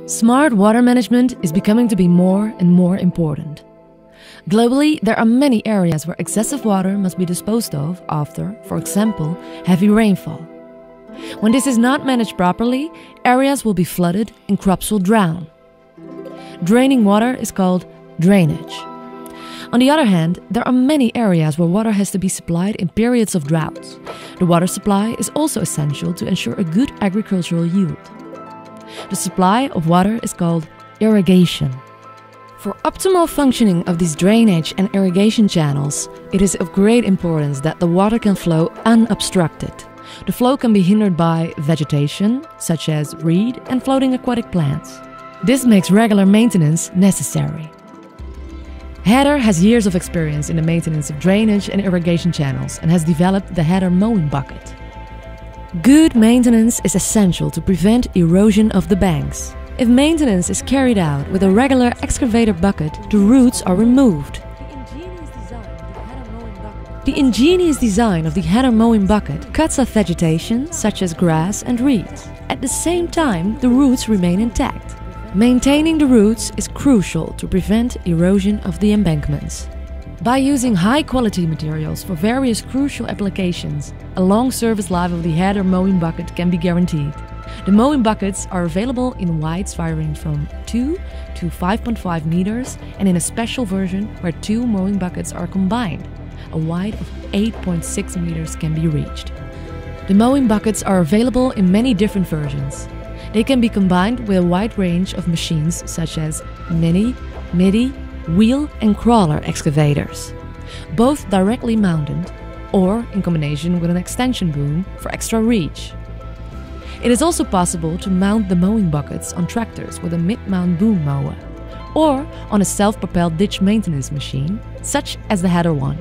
Smart water management is becoming to be more and more important. Globally, there are many areas where excessive water must be disposed of after, for example, heavy rainfall. When this is not managed properly, areas will be flooded and crops will drown. Draining water is called drainage. On the other hand, there are many areas where water has to be supplied in periods of droughts. The water supply is also essential to ensure a good agricultural yield. The supply of water is called irrigation. For optimal functioning of these drainage and irrigation channels, it is of great importance that the water can flow unobstructed. The flow can be hindered by vegetation, such as reed and floating aquatic plants. This makes regular maintenance necessary. Heather has years of experience in the maintenance of drainage and irrigation channels and has developed the Heather Mowing bucket. Good maintenance is essential to prevent erosion of the banks. If maintenance is carried out with a regular excavator bucket, the roots are removed. The ingenious design of the Heather Mowing bucket cuts off vegetation such as grass and reeds. At the same time, the roots remain intact. Maintaining the roots is crucial to prevent erosion of the embankments. By using high-quality materials for various crucial applications, a long service life of the Heather Mowing bucket can be guaranteed. The mowing buckets are available in widths varying from 2 to 5.5 meters and in a special version where two mowing buckets are combined. A width of 8.6 meters can be reached. The mowing buckets are available in many different versions. They can be combined with a wide range of machines such as mini, midi, wheel and crawler excavators, both directly mounted or in combination with an extension boom for extra reach. It is also possible to mount the mowing buckets on tractors with a mid-mount boom mower or on a self-propelled ditch maintenance machine, such as the Heather one.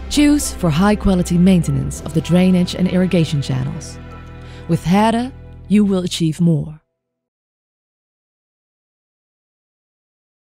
Choose for high-quality maintenance of the drainage and irrigation channels. With Heather, you will achieve more.